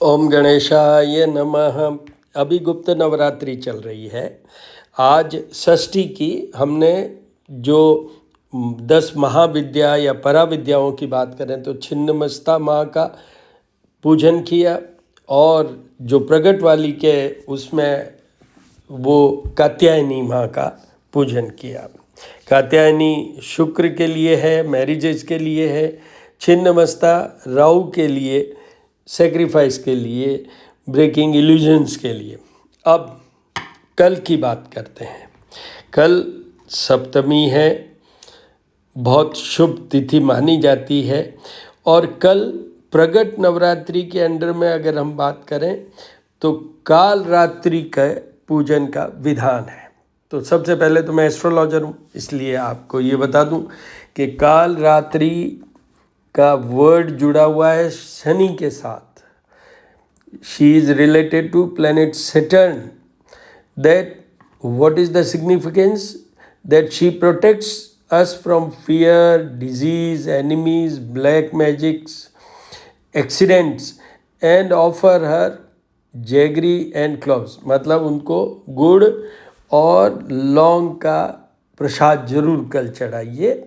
ओम गणेशाय नमः। अभी गुप्त नवरात्रि चल रही है। आज षष्ठी की हमने जो 10 महाविद्या या पराविद्याओं की बात करें तो छिन्नमस्ता माँ का पूजन किया, और जो प्रगट वाली के उसमें वो कात्यायनी माँ का पूजन किया। कात्यायनी शुक्र के लिए है, मैरिजेज के लिए है। छिन्नमस्ता राहु के लिए, सेक्रीफाइस के लिए, ब्रेकिंग इल्यूजन्स के लिए। अब कल की बात करते हैं। कल सप्तमी है, बहुत शुभ तिथि मानी जाती है। और कल प्रगट नवरात्रि के अंडर में अगर हम बात करें तो काल रात्रि का पूजन का विधान है। तो सबसे पहले तो मैं एस्ट्रोलॉजर हूँ, इसलिए आपको ये बता दूँ कि काल रात्रि का वर्ड जुड़ा हुआ है शनि के साथ। She is related to planet Saturn. That what is the significance? That she protects us from fear, disease, enemies, black magics, accidents, and offer her jaggery and cloves, मतलब उनको गुड़ और लौंग का प्रसाद जरूर कल चढ़ाइए।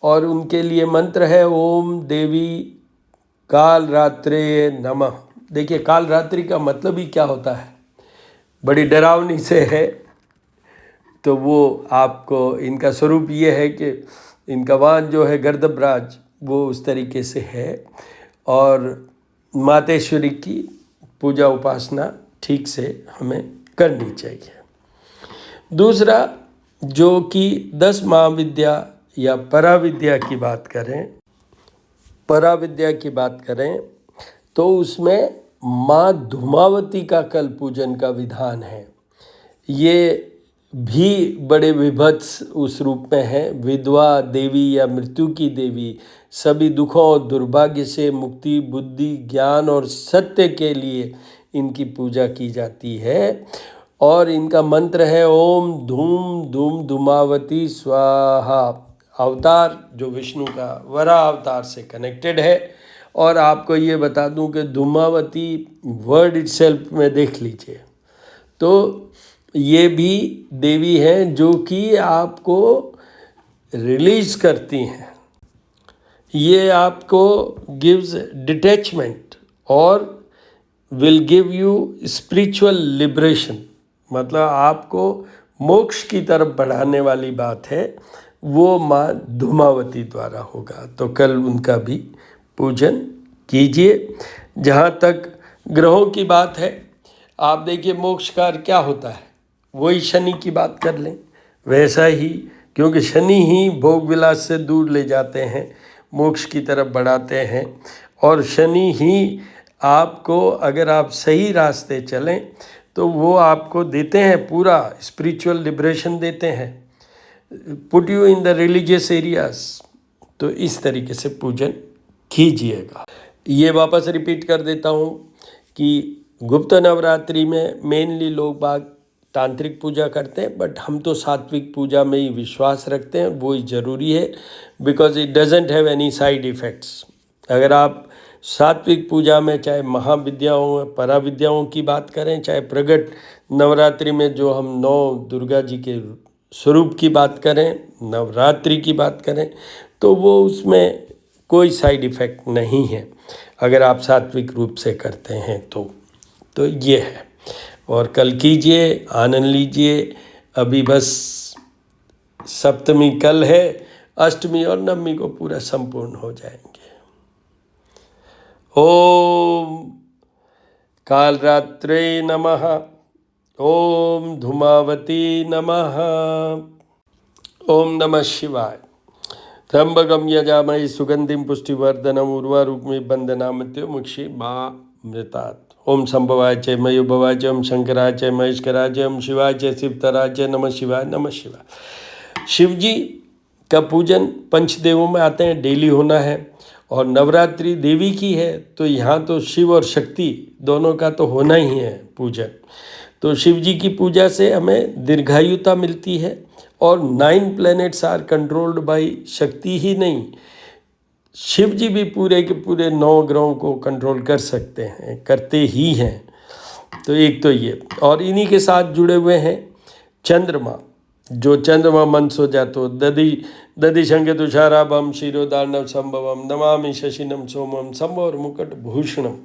और उनके लिए मंत्र है ओम देवी काल रात्रे नमः। देखिए, काल रात्रि का मतलब ही क्या होता है, बड़ी डरावनी से है। तो वो आपको इनका स्वरूप ये है कि इनका वाहन जो है गर्दभराज, वो उस तरीके से है। और मातेश्वरी की पूजा उपासना ठीक से हमें करनी चाहिए। दूसरा, जो कि 10 महाविद्या या पराविद्या की बात करें तो उसमें माँ धूमावती का कल पूजन का विधान है। ये भी बड़े विभत्स उस रूप में है। विधवा देवी या मृत्यु की देवी, सभी दुखों और दुर्भाग्य से मुक्ति, बुद्धि, ज्ञान और सत्य के लिए इनकी पूजा की जाती है। और इनका मंत्र है ओम धूम धूम धूमावती स्वाहा। अवतार जो विष्णु का वरा अवतार से कनेक्टेड है। और आपको ये बता दूं कि धूमावती वर्ड इटसेल्फ में देख लीजिए तो ये भी देवी हैं जो कि आपको रिलीज करती हैं। ये आपको गिव्स डिटैचमेंट और will give you spiritual liberation, मतलब आपको मोक्ष की तरफ बढ़ाने वाली बात है। वो माँ धूमावती द्वारा होगा, तो कल उनका भी पूजन कीजिए। जहाँ तक ग्रहों की बात है, आप देखिए मोक्ष कार्य क्या होता है, वही शनि की बात कर लें वैसा ही, क्योंकि शनि ही भोग विलास से दूर ले जाते हैं, मोक्ष की तरफ बढ़ाते हैं। और शनि ही आपको, अगर आप सही रास्ते चलें तो वो आपको देते हैं पूरा स्पिरिचुअल लिबरेशन देते हैं, put you in the religious areas. तो इस तरीके से पूजन कीजिएगा। ये वापस रिपीट कर देता हूँ कि गुप्त नवरात्रि में मेनली लोग बाग तांत्रिक पूजा करते हैं, बट हम तो सात्विक पूजा में ही विश्वास रखते हैं, वो ही ज़रूरी है, because it doesn't have any side effects. अगर आप सात्विक पूजा में चाहे महाविद्याओं पराविद्याओं की बात करें, चाहे प्रगट नवरात्रि में जो हम 9 दुर्गा जी के स्वरूप की बात करें, नवरात्रि की बात करें, तो वो उसमें कोई साइड इफ़ेक्ट नहीं है अगर आप सात्विक रूप से करते हैं तो ये है। और कल कीजिए, आनंद लीजिए। अभी बस सप्तमी कल है, अष्टमी और नवमी को पूरा संपूर्ण हो जाएंगे। ओम कालरात्रे नमः। ओम धूमावती नमः। ओम नमः शिवाय। त्र्यंबकं यजामहे सुगंधिं पुष्टिवर्धनम् उर्वारुकमिव बन्धनामृत्युर्मुक्षीमामृतात्। ओम संभवाय च मयोभवाय च ओम शंकराय च महेश्वराय च ओम शिवाय च शिवतराय च नमः शिवाय नमः शिवाय। शिव जी का पूजन पंचदेवों में आते हैं, डेली होना है। और नवरात्रि देवी की है, तो यहाँ तो शिव और शक्ति दोनों का तो होना ही है पूजन। तो शिव जी की पूजा से हमें दीर्घायुता मिलती है। और 9 प्लैनेट्स आर कंट्रोल्ड बाय शक्ति ही नहीं, शिव जी भी पूरे के पूरे 9 ग्रहों को कंट्रोल कर सकते हैं, करते ही हैं। तो एक तो ये, और इन्हीं के साथ जुड़े हुए हैं चंद्रमा। जो चंद्रमा मन सो जातो दधि शंख तुषाराभम शिरोदार्णव संभवम नमामि शशिनम सोमम संभव मुकुट भूषणम।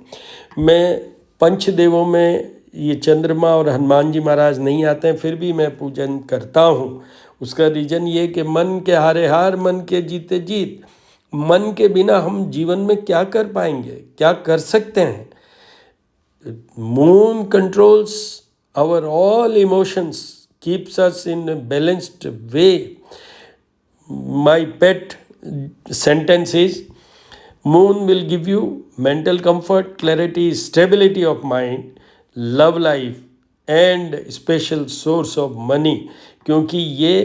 मैं पंचदेवों में ये चंद्रमा और हनुमान जी महाराज नहीं आते हैं, फिर भी मैं पूजन करता हूँ। उसका रीज़न ये कि मन के हारे हार, मन के जीते जीत। मन के बिना हम जीवन में क्या कर पाएंगे, क्या कर सकते हैं? Moon controls our all emotions, keeps us in a balanced way. My pet sentence is, Moon will give you mental comfort, clarity, stability of mind, love life and special source of money. क्योंकि ये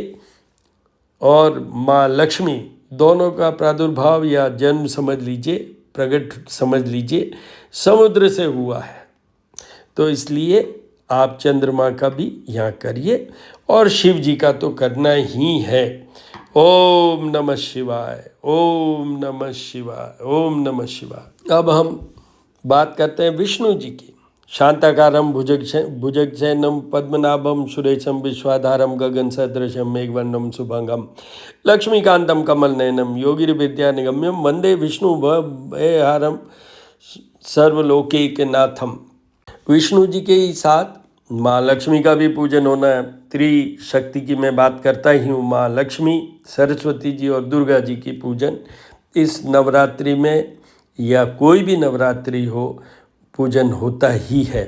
और माँ लक्ष्मी दोनों का प्रादुर्भाव या जन्म समझ लीजिए, प्रकट समझ लीजिए, समुद्र से हुआ है। तो इसलिए आप चंद्रमा का भी यहाँ करिए और शिव जी का तो करना ही है। ओम नमः शिवाय, ओम नमः शिवाय, ओम नमः शिवाय। अब हम बात करते हैं विष्णु जी की। शांताकारं भुजगशयनं पद्मनाभं सुरेशं विश्वाधारं गगन सदृशं मेघवर्णं शुभंगं लक्ष्मीकान्तं कमलनयनं योगिर्विद्यानिगम्यं वंदे विष्णु भयहारं सर्वलोकैकनाथम। विष्णु जी के ही साथ माँ लक्ष्मी का भी पूजन होना है। त्रिशक्ति की मैं बात करता ही हूँ, माँ लक्ष्मी, सरस्वती जी और दुर्गा जी की पूजन इस नवरात्रि में या कोई भी नवरात्रि हो पूजन होता ही है।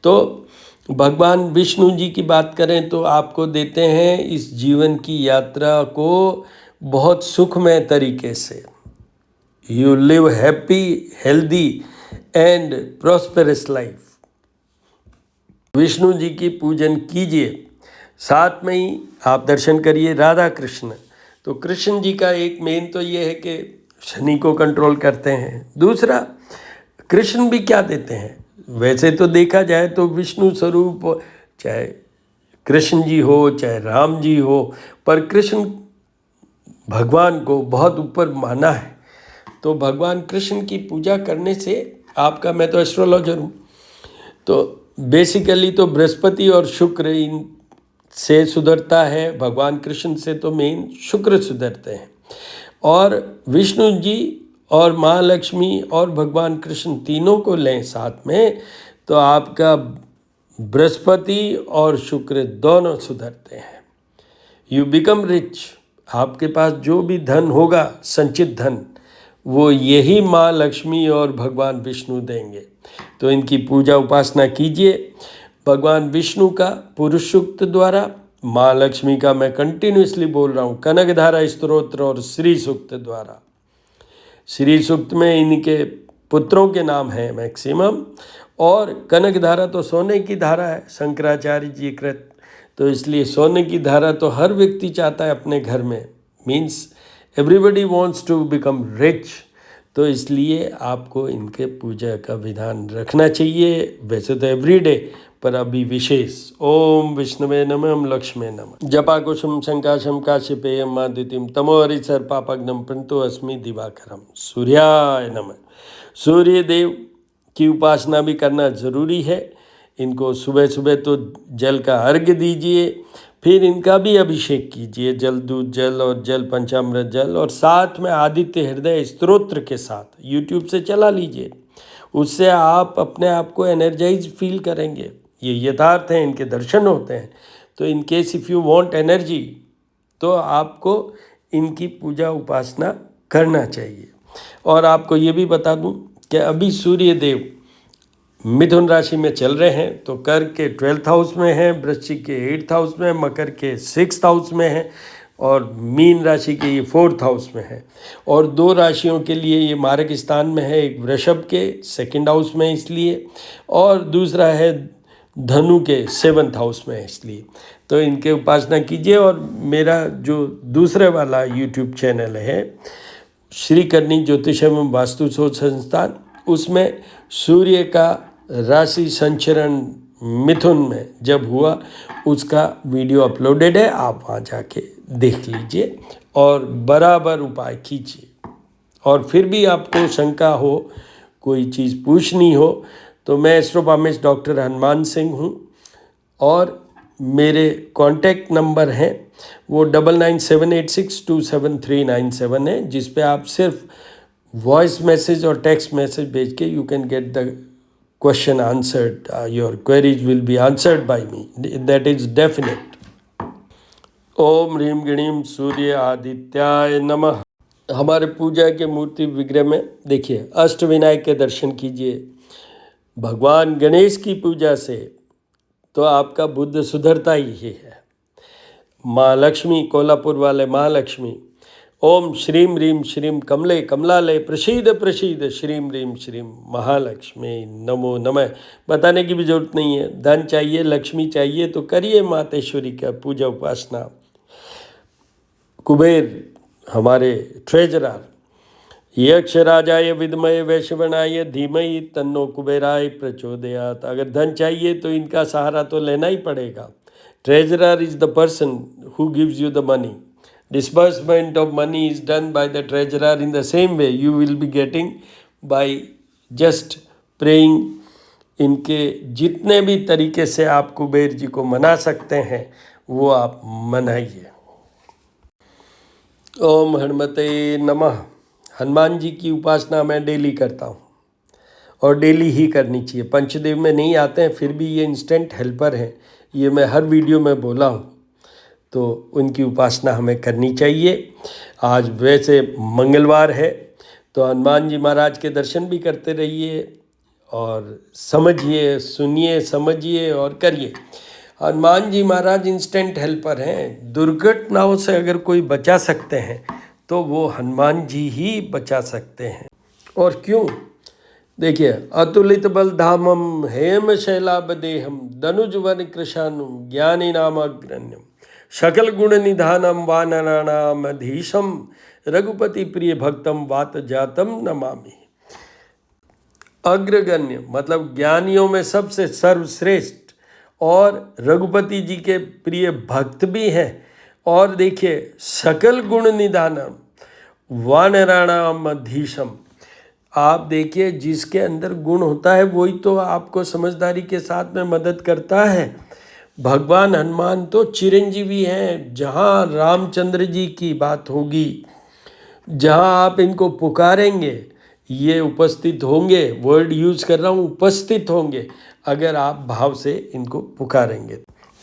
तो भगवान विष्णु जी की बात करें तो आपको देते हैं इस जीवन की यात्रा को बहुत सुखमय तरीके से। You live happy, healthy and prosperous life. Vishnu ji की पूजन कीजिए, साथ में ही आप दर्शन करिए राधा कृष्ण। तो कृष्ण जी का एक मेन तो ये है कि शनि को कंट्रोल करते हैं। दूसरा, कृष्ण भी क्या देते हैं? वैसे तो देखा जाए तो विष्णु स्वरूप चाहे कृष्ण जी हो चाहे राम जी हो, पर कृष्ण भगवान को बहुत ऊपर माना है। तो भगवान कृष्ण की पूजा करने से आपका, मैं तो एस्ट्रोलॉजर हूँ, तो बेसिकली तो बृहस्पति और शुक्र इन से सुधरता है। भगवान कृष्ण से तो मेन शुक्र सुधरते हैं। और विष्णु जी और माँ लक्ष्मी और भगवान कृष्ण तीनों को लें साथ में तो आपका बृहस्पति और शुक्र दोनों सुधरते हैं। You become rich. आपके पास जो भी धन होगा, संचित धन, वो यही माँ लक्ष्मी और भगवान विष्णु देंगे। तो इनकी पूजा उपासना कीजिए। भगवान विष्णु का पुरुष सूक्त द्वारा, माँ लक्ष्मी का मैं कंटिन्यूसली बोल रहा हूँ कनकधारा स्तोत्र और श्री सूक्त द्वारा। श्री सूक्त में इनके पुत्रों के नाम हैं मैक्सिमम, और कनकधारा तो सोने की धारा है, शंकराचार्य जी कृत। तो इसलिए सोने की धारा तो हर व्यक्ति चाहता है अपने घर में, means everybody wants to become rich. तो इसलिए आपको इनके पूजा का विधान रखना चाहिए, वैसे तो एवरीडे, पर अभी विशेष। ओम विष्णुवे नमः, ओम लक्ष्मी नमः। जपा कुसुम शंकाशम काश्यपेयम माद्युतिम तमो हरिसर पापग्नम प्रंतो अस्मि दिवाकरम। सूर्याय नमः। सूर्य देव की उपासना भी करना जरूरी है। इनको सुबह सुबह तो जल का अर्घ्य दीजिए, फिर इनका भी अभिषेक कीजिए, जल दूध जल और जल पंचामृत जल, और साथ में आदित्य हृदय स्तोत्र के साथ यूट्यूब से चला लीजिए। उससे आप अपने आप को एनर्जाइज फील करेंगे। ये यथार्थ है, इनके दर्शन होते हैं। तो इन case if you want energy तो आपको इनकी पूजा उपासना करना चाहिए। और आपको ये भी बता दूं कि अभी सूर्य देव मिथुन राशि में चल रहे हैं। तो कर के 12th हाउस में हैं, वृश्चिक के 8th हाउस में, मकर के 6th हाउस में हैं, और मीन राशि के ये 4th हाउस में है। और 2 राशियों के लिए ये मारक स्थान में है, एक वृषभ के 2nd हाउस में इसलिए, और दूसरा है धनु के 7th हाउस में इसलिए। तो इनके उपासना कीजिए। और मेरा जो दूसरे वाला यूट्यूब चैनल है श्री करनी ज्योतिष एवं वास्तु शोध संस्थान, उसमें सूर्य का राशि संचरण मिथुन में जब हुआ उसका वीडियो अपलोडेड है, आप वहाँ जाके देख लीजिए और बराबर उपाय कीजिए। और फिर भी आपको शंका हो, कोई चीज़ पूछनी हो, तो मैं एस्ट्रोपामिस्ट डॉक्टर हनुमान सिंह हूँ और मेरे कॉन्टैक्ट नंबर हैं वो 9978627397 है, जिस पे आप सिर्फ वॉइस मैसेज और टेक्स्ट मैसेज भेज के you can get the question answered, your queries will be answered by me, that is definite. ओम ह्रीम गणीम सूर्य आदित्याय नमः। हमारे पूजा के मूर्ति विग्रह में देखिए अष्टविनायक के दर्शन कीजिए। भगवान गणेश की पूजा से तो आपका बुद्ध सुधरता ही है। माँ लक्ष्मी, कोल्हापुर वाले माँ लक्ष्मी, ओम श्रीम ह्रीम श्रीम कमले कमलालय प्रसीद प्रसीद श्रीम ह्रीम श्रीम महालक्ष्मी नमो नमः। बताने की भी जरूरत नहीं है। धन चाहिए, लक्ष्मी चाहिए तो करिए मातेश्वरी का पूजा उपासना। कुबेर हमारे ट्रेजरर, यक्षराजाय विद्महे वैश्वनाय धीमहि तन्नो कुबेराय प्रचोदयात्। अगर धन चाहिए तो इनका सहारा तो लेना ही पड़ेगा। Treasurer is the person who gives you the money. Disbursement of money is done by the treasurer in the same way you will be getting by just praying। इनके जितने भी तरीके से आप कुबेर जी को मना सकते हैं वो आप मनाइए। ओम हनुमते नमः। हनुमान जी की उपासना मैं डेली करता हूँ और डेली ही करनी चाहिए। पंचदेव में नहीं आते हैं फिर भी ये इंस्टेंट हेल्पर हैं, ये मैं हर वीडियो में बोला हूँ, तो उनकी उपासना हमें करनी चाहिए। आज वैसे मंगलवार है तो हनुमान जी महाराज के दर्शन भी करते रहिए और समझिए, सुनिए, समझिए और करिए। हनुमान जी महाराज इंस्टेंट हेल्पर हैं। दुर्घटनाओं से अगर कोई बचा सकते हैं तो वो हनुमान जी ही बचा सकते हैं। और क्यों? देखिए, अतुलित बल धामम हेम शैलाबदेहम दनुजवन कृशानु ज्ञानी नामाग्रण्यम सकल गुण निधानम वानराणाम अधीशम रघुपति प्रिय भक्तम वात जातम नमामि। अग्रगण्य मतलब ज्ञानियों में सबसे सर्वश्रेष्ठ और रघुपति जी के प्रिय भक्त भी हैं। और देखिए सकल गुण निधानम वानराणाम अधीशम, आप देखिए जिसके अंदर गुण होता है वही तो आपको समझदारी के साथ में मदद करता है। भगवान हनुमान तो चिरंजीवी हैं। जहाँ रामचंद्र जी की बात होगी, जहाँ आप इनको पुकारेंगे ये उपस्थित होंगे। वर्ड यूज कर रहा हूँ, उपस्थित होंगे, अगर आप भाव से इनको पुकारेंगे।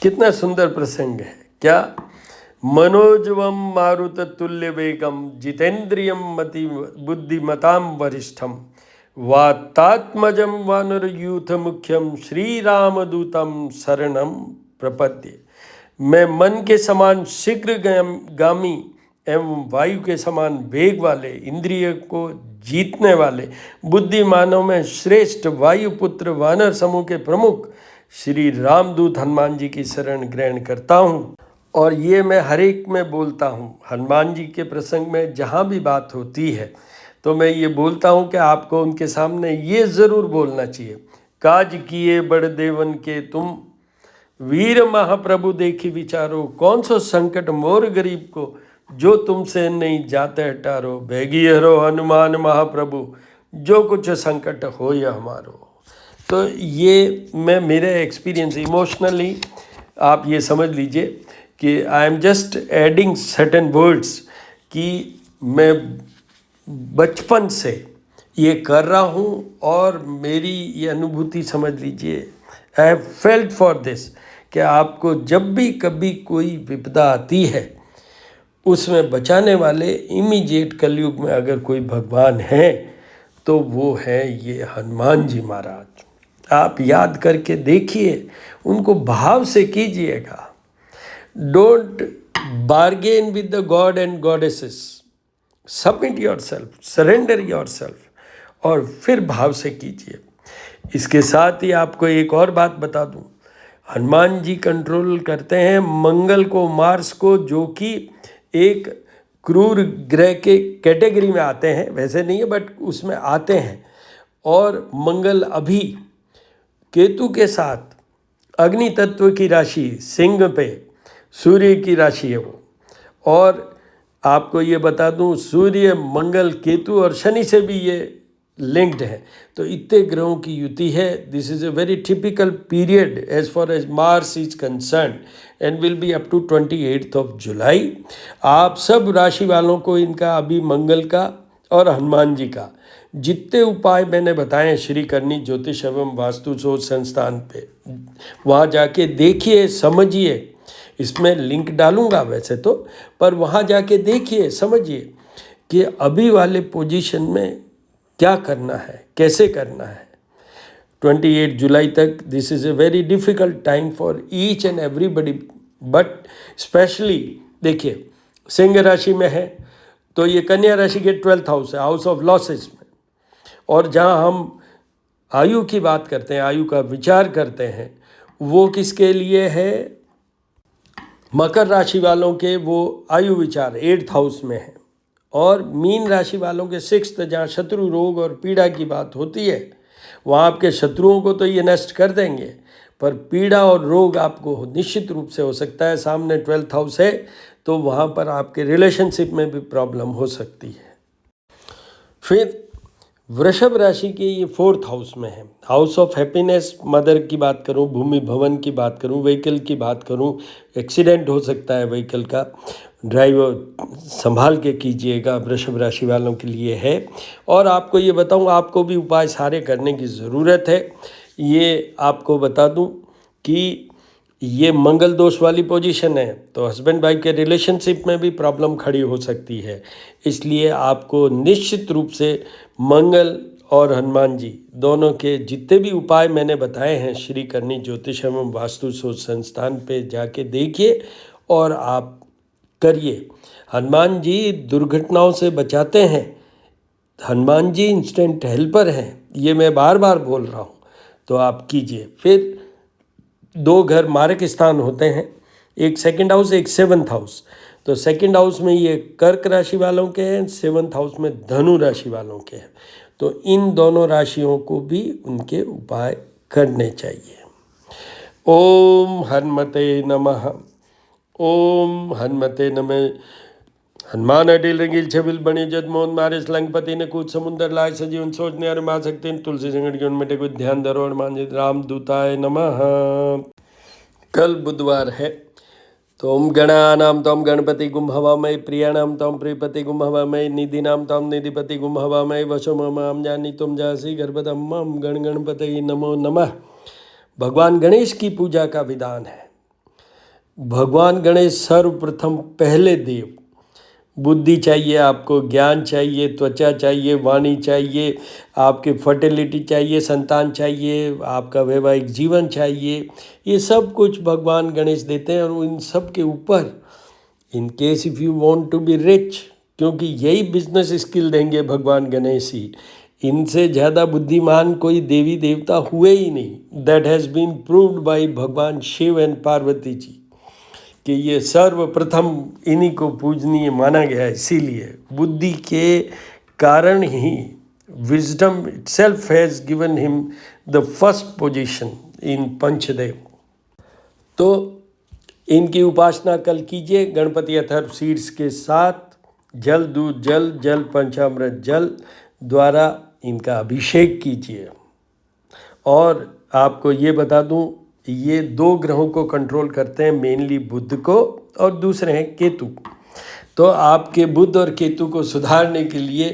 कितना सुंदर प्रसंग है क्या? मनोजवम मारुत तुल्य वेगम जितेंद्रियम मति बुद्धिमताम वरिष्ठम वातात्मजम वानरयूथ मुख्यम श्री रामदूतम शरणम प्रपद्ये। मैं मन के समान शीघ्र गामी एवं वायु के समान वेग वाले, इंद्रिय को जीतने वाले, बुद्धिमानों में श्रेष्ठ वायुपुत्र वानर समूह के प्रमुख श्री रामदूत हनुमान जी की शरण ग्रहण करता हूँ। और ये मैं हर एक में बोलता हूँ। हनुमान जी के प्रसंग में जहाँ भी बात होती है तो मैं ये बोलता हूँ कि आपको उनके सामने ये ज़रूर बोलना चाहिए, काज किए बड़ देवन के तुम वीर महाप्रभु देखी विचारो, कौन सो संकट मोर गरीब को जो तुमसे नहीं जाते हटारो, भैगी हरो हनुमान महाप्रभु जो कुछ संकट हो या हमारो। तो ये मैं मेरे एक्सपीरियंस इमोशनली आप ये समझ लीजिए कि I am just adding certain words कि मैं बचपन से ये कर रहा हूँ और मेरी ये अनुभूति समझ लीजिए, I have felt for this, कि आपको जब भी कभी कोई विपदा आती है उसमें बचाने वाले इमीडिएट कलयुग में अगर कोई भगवान है तो वो है ये हनुमान जी महाराज। आप याद करके देखिए, उनको भाव से कीजिएगा। Don't bargain with the God and goddesses, submit your self, surrender your self और फिर भाव से कीजिए। इसके साथ ही आपको एक और बात बता दूं, हनुमान जी कंट्रोल करते हैं मंगल को, मार्स को, जो कि एक क्रूर ग्रह के कैटेगरी में आते हैं, वैसे नहीं है बट उसमें आते हैं। और मंगल अभी केतु के साथ अग्नि तत्व की राशि सिंह पे, सूर्य की राशि है वो, और आपको ये बता दूं, सूर्य, मंगल, केतु और शनि से भी ये लिंक्ड है। तो इतने ग्रहों की युति है। This is a very typical period as far as Mars is concern and will be up to 28 of July. आप सब राशि वालों को इनका अभी मंगल का और हनुमान जी का जितने उपाय मैंने बताए श्री करनी ज्योतिष एवं वास्तु शोध संस्थान पे, वहाँ जाके देखिए, समझिए। इसमें लिंक डालूंगा वैसे तो, पर वहाँ जाके देखिए, समझिए कि अभी वाले पोजीशन में क्या करना है, कैसे करना है। 28 जुलाई तक this is a very difficult time for each and everybody, but specially देखिए, सिंह राशि में है तो ये कन्या राशि के 12th हाउस है, हाउस ऑफ लॉसेस में। और जहाँ हम आयु की बात करते हैं, आयु का विचार करते हैं, वो किसके लिए है? मकर राशि वालों के वो आयु विचार 8th हाउस में है। और मीन राशि वालों के 6th, जहाँ शत्रु, रोग और पीड़ा की बात होती है, वहाँ आपके शत्रुओं को तो ये नष्ट कर देंगे, पर पीड़ा और रोग आपको निश्चित रूप से हो सकता है। सामने 12th हाउस है तो वहाँ पर आपके रिलेशनशिप में भी प्रॉब्लम हो सकती है। फिर वृषभ राशि के ये 4th हाउस में है, हाउस ऑफ हैप्पीनेस। मदर की बात करूं, भूमि भवन की बात करूं, व्हीकल की बात करूं, एक्सीडेंट हो सकता है व्हीकल का, ड्राइवर संभाल के कीजिएगा, वृषभ राशि वालों के लिए है। और आपको ये बताऊं, आपको भी उपाय सारे करने की ज़रूरत है। ये आपको बता दूं कि ये मंगल दोष वाली पोजीशन है, तो हस्बैंड वाइफ के रिलेशनशिप में भी प्रॉब्लम खड़ी हो सकती है। इसलिए आपको निश्चित रूप से मंगल और हनुमान जी दोनों के जितने भी उपाय मैंने बताए हैं श्री करनी ज्योतिष एवं वास्तु शोध संस्थान पे जाके देखिए और आप करिए। हनुमान जी दुर्घटनाओं से बचाते हैं, हनुमान जी इंस्टेंट हेल्पर हैं, ये मैं बार बार बोल रहा हूँ, तो आप कीजिए। फिर 2 घर मारक स्थान होते हैं, एक 2nd हाउस, एक 7th हाउस। तो 2nd हाउस में ये कर्क राशि वालों के हैं, 7th हाउस में धनु राशि वालों के हैं। तो इन दोनों राशियों को भी उनके उपाय करने चाहिए। ओम हनुमते नमः। ओम हनुमते नमः। हनुमान अडिल रंगील छबिल बनी जदमोहन मारिस लंकपति ने कूद समुद्र लाय सजीवन सोचने और मा सकते तुलसी संगठ के उनमें टेकुत ध्यान धरो और मान राम दूताय नमः। कल बुधवार है, तो ओम गणानाम तम गणपति गुम हवामय, प्रियाणाम तम प्रियपति गुम हवामय, निधिनाम तम निधिपति गुम हवामय, वशो मम जानी तुम जासी गर्भदम मम गण गणपति नमो नमः। भगवान गणेश की पूजा का विधान है। भगवान गणेश सर्वप्रथम पहले देव। बुद्धि चाहिए आपको, ज्ञान चाहिए, त्वचा चाहिए, वाणी चाहिए, आपकी फर्टिलिटी चाहिए, संतान चाहिए, आपका वैवाहिक जीवन चाहिए, ये सब कुछ भगवान गणेश देते हैं। और इन सब के ऊपर in case if you want to be rich, क्योंकि यही बिजनेस स्किल देंगे भगवान गणेश ही, इनसे ज़्यादा बुद्धिमान कोई देवी देवता हुए ही नहीं। That has been proved by Bhagwan Shiva and Parvati ji कि ये सर्वप्रथम इन्हीं को पूजनीय माना गया है। इसीलिए बुद्धि के कारण ही wisdom itself has given him the first position in पंचदेव। तो इनकी उपासना कल कीजिए गणपति अथर्व सीड्स के साथ। जल, दूध, जल, जल पंचामृत जल द्वारा इनका अभिषेक कीजिए। और आपको ये बता दूं, ये 2 ग्रहों को कंट्रोल करते हैं, मेनली बुध को और दूसरे हैं केतु। तो आपके बुध और केतु को सुधारने के लिए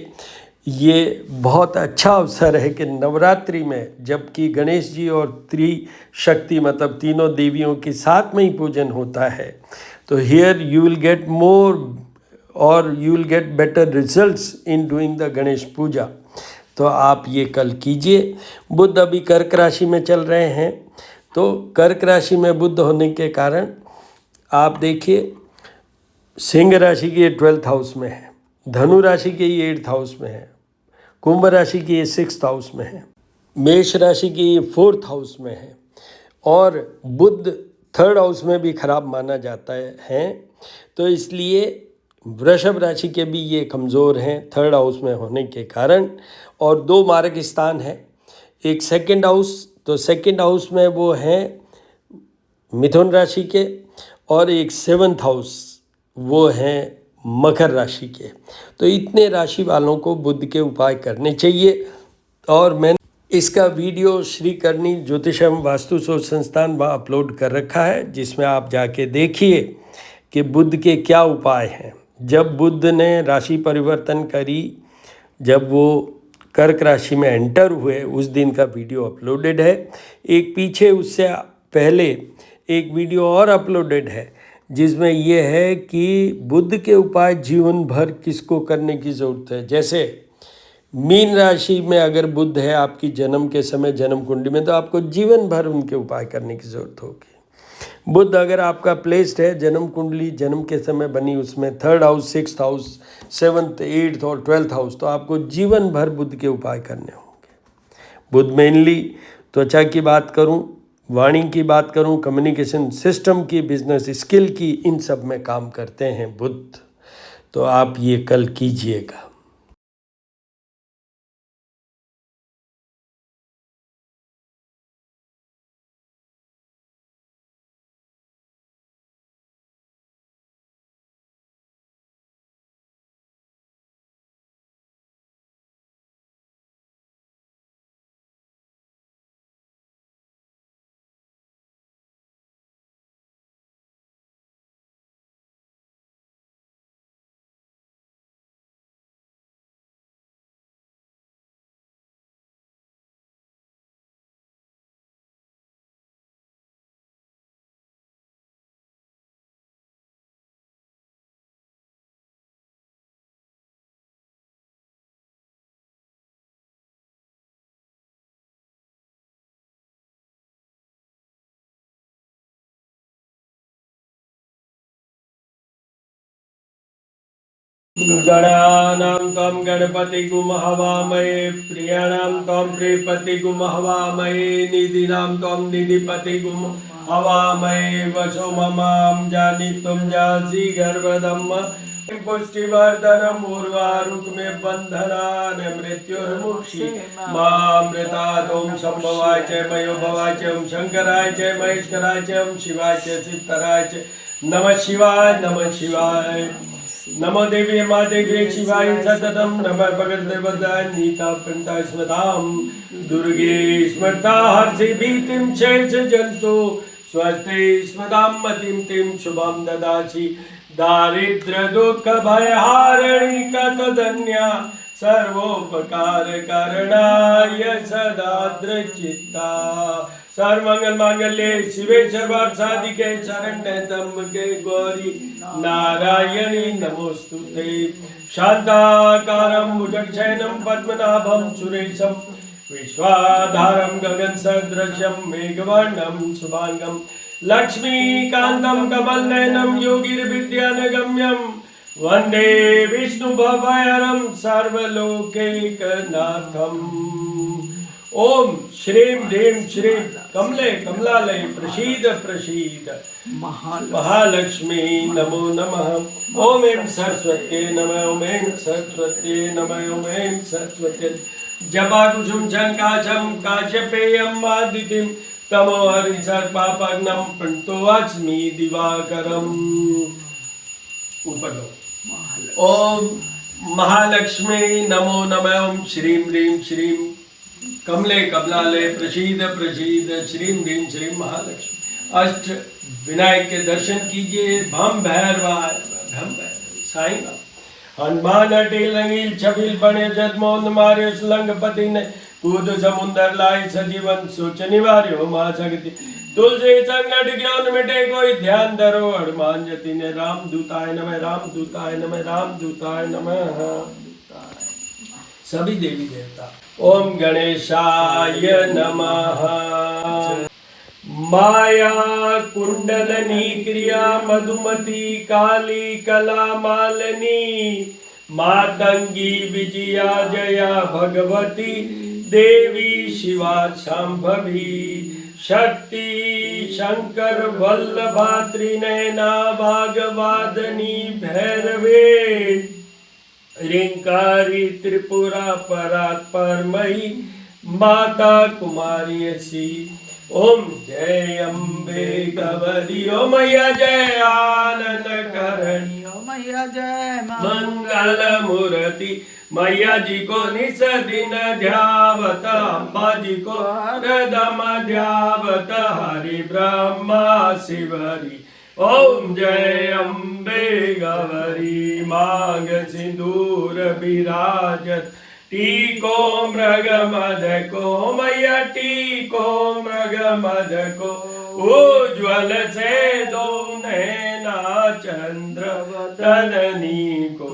ये बहुत अच्छा अवसर है कि नवरात्रि में, जबकि गणेश जी और त्रिशक्ति मतलब तीनों देवियों के साथ में ही पूजन होता है, तो here you will get more और you will get better results in doing the Ganesh puja. तो आप ये कल कीजिए। बुध अभी कर्क राशि में चल रहे हैं, तो कर्क राशि में बुध होने के कारण आप देखिए, सिंह राशि के 12th हाउस में है, धनु राशि के ये 8th हाउस में है, कुंभ राशि की ये 6th हाउस में है, मेष राशि की ये 4th हाउस में है, और बुध 3rd हाउस में भी खराब माना जाता है। तो इसलिए वृषभ राशि के भी ये कमज़ोर हैं 3rd हाउस में होने के कारण। और 2 मारक स्थान है, एक 2nd हाउस, तो 2nd हाउस में वो हैं मिथुन राशि के, और एक 7th हाउस वो हैं मकर राशि के। तो इतने राशि वालों को बुध के उपाय करने चाहिए। और मैंने इसका वीडियो श्री करनी ज्योतिषम वास्तु शोध संस्थान वहाँ अपलोड कर रखा है, जिसमें आप जाके देखिए कि बुध के क्या उपाय हैं। जब बुध ने राशि परिवर्तन करी, जब वो कर्क राशि में एंटर हुए, उस दिन का वीडियो अपलोडेड है। एक पीछे उससे पहले एक वीडियो और अपलोडेड है, जिसमें ये है कि बुध के उपाय जीवन भर किसको करने की ज़रूरत है। जैसे मीन राशि में अगर बुध है आपकी जन्म के समय जन्म कुंडली में, तो आपको जीवन भर उनके उपाय करने की ज़रूरत होगी। बुध अगर आपका प्लेस्ड है जन्म कुंडली जन्म के समय बनी, उसमें 3rd house, 6th house, 7th, 8th और 12th हाउस, तो आपको जीवन भर बुध के उपाय करने होंगे। बुध मेनली त्वचा की बात करूं, वाणी की बात करूं, कम्युनिकेशन सिस्टम की, बिजनेस स्किल की, इन सब में काम करते हैं बुध। तो आप ये कल कीजिएगा। गणानां त्वं गणपतिगुं हवामहे, प्रियाणां त्वं प्रियपतिगुं हवामहे, निधीनां त्वं निधिपतिगुं हवामहे। वसो ममां जानीतुं जासि गर्भधम् पुष्टिवर्धनम् उर्वारुकमे बन्धनान् मृत्युर्मुक्षि मामृतात्। ओं शम्भवाय च मयो भवाय च ओं शंकराय च महेश्वराय च ओं शिवाय च शिवतराय च नमः शिवाय नमः शिवाय। नमो देवी महादेवी शिवाय सततम नमः भगवते नीता प्रणता स्मतां दुर्गे स्मृता हर्षि भीतिं शेष जंतु स्वस्ति स्मतां मतिं तिं शुभं ददासि। दारिद्र्य दुःख भयहारिणी कतधन्या सर्वोपकार करणाय सदा दृचित्ता। सर्वमंगल मांगल्ये शिवे सर्वार्थसाधिके शरण्ये त्र्यंबके गौरी नारायणी नमोस्तुते। शांताकारं भुजगशयनं पद्मनाभं सुरेशं विश्वाधारं गगनसदृशं मेघवर्णं शुभांगं लक्ष्मीकान्तं कमलनयनं योगिर्विद्यानगम्यं वन्दे विष्णुभवहरं सर्वलोकैकनाथम्। ओम श्रीं ह्रीं श्रीं कमले कमलालय प्रसीद प्रसीद महालक्ष्मी नमो नमः। ओम ऐं सरस्वत्यै नमः। ओम ऐं सरस्वत्यै नमः। ओम ऐं सरस्वत्यै। जपाकुसुम शंकाशं काश्यपेयं आदितिं तमोहरि सर्पापग्नं प्रणतोऽस्मि दिवाकरम्। ऊपर लो। ओम महालक्ष्मी नमो नमः। ओम श्रीं ह्रीं श्रीं कमले कमलालय प्रसीद प्रसीद श्रीं ह्रीं श्रीं महालक्ष्मी। अष्ट विनायक के दर्शन कीजिए। भम भैरवाय भम भैरव साईं बाबा। हनुमान अटेल अंगील छबील बने जदमोहन मारे सुलंगपति ने कूद समुंदर लाए सजीवन सोच निवार्यो मां जगति। तुलसी संगत ज्ञान मिटे कोई ध्यान धरो हनुमान जति ने। राम दूताय नमः राम दूताय नमः राम दूताय नमः। सभी देवी देवता। ओम गणेशाय नमः। माया कुंडलनी क्रिया मधुमती काली कला मालिनी मातंगी विजया जया भगवती देवी शिवा शांभवी शक्ति शंकर वल्लभा त्रिनयना भागवादनी भैरवे ऋंकारी त्रिपुरा परात्परमयी माता कुमारी सी ओम जय अम्बे गौरी ओ मैया जय आनंद करणी ओ मैया जय मंगल मूर्ति मैया जी को निस दिन ध्यावत अम्बा जी को हरदम ध्यावत हरि ब्रह्मा शिवरी ओम जय अम्बे गौरी मांग सिंदूर विराजत टीको मृग मद को मैया टीको मृग मद को उज्ज्वल से दो नैना चंद्र तननी को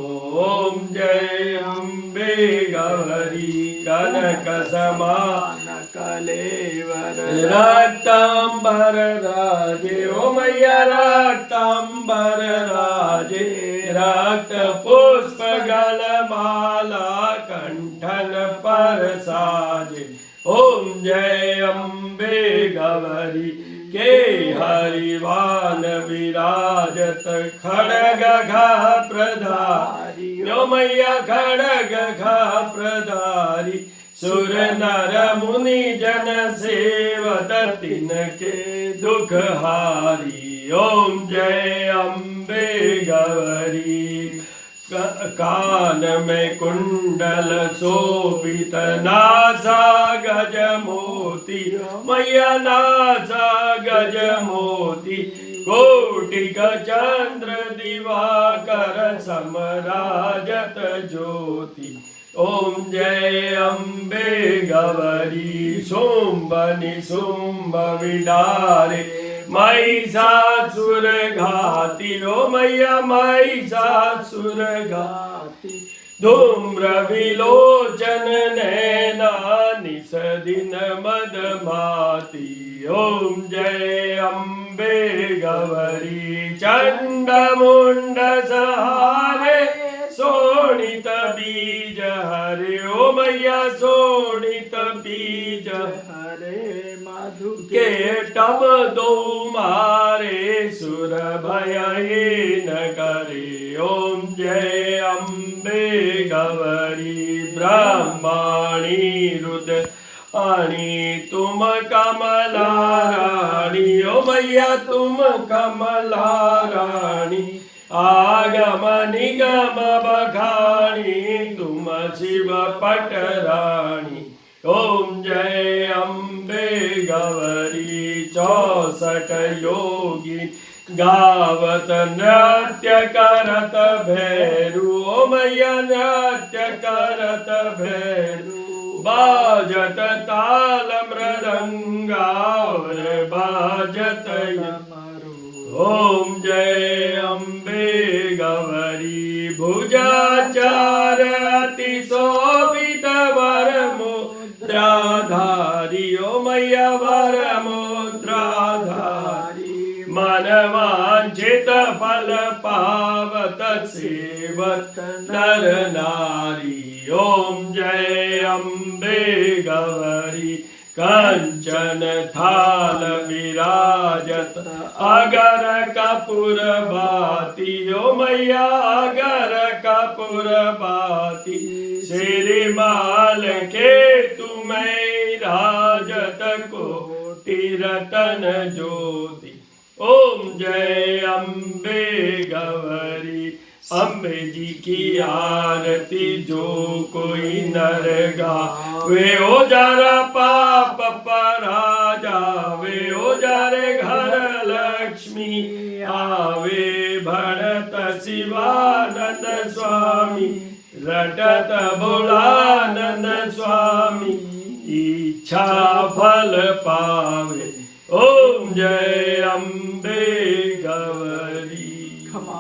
ओम जय अम्बे गौरी कनक समान कलेवर रक्तांबर राजे ओ मैया रक्तांबर राजे रक्त पुष्प गल माला कंठन पर साजे ओम जय अम्बे गौरी के हरिवान विराजत खड़ग घा प्रधारी ओ मैया खड़ग घा प्रधारी सुर नर मुनि जन सेवत तिनके दुख हारी ओम जय अम्बे गौरी कान में कुंडल शोभित नासा गज मोती मैया नासा गज मोती कोटिक चंद्र दिवाकर समराजत ज्योति ओम जय अम्बे गौरी शुंभ निशुंभ विडारे महिषासुर घाती ओ मैया महिषासुर घाती धूम्र विलोचन नैना निस दिन मदमाती ओम जय अम्बे गौरी चंड मुंड सहारे शोणित बीज हरे ओ मैया शोणित बीज हरे मधु के टब दो मारे सुर भयहीन करे ओम जय अम्बे गौरी ब्रह्माणी रुद्र आणी तुम कमला रानी ओ मैया तुम कमला रानी आगम निगम बखानी तुम शिव पटरानी ओम जय अम्बे गौरी 64 योगी गावत नृत्य करत भैरू ओ मैया नृत्य करत भैरू बाजत ताल मृदंगा और बाजत यमरू ओम जय अम्बे गौरी भुजाचार अति शोभित वर मुद्राधारी ओ मैया वर मुद्राधारी मन वांछित फल पावत सेवत नर नारी ओम जय अम्बे गौरी कंचन थाल विराजत अगर कपूर बाती ओ मैया अगर कपूर बाती श्रीमाल के तुम्हें राजत कोटि रतन ज्योति ओम जय अम्बे गौरी अम्बे जी की आरती जो कोई नर गावे ओ जरा पाप परा जावे ओ जरे घर लक्ष्मी आवे भरत शिवानंद स्वामी रटत भोलानंद स्वामी इच्छा फल पावे ओम जय अम्बे गौरी। खमा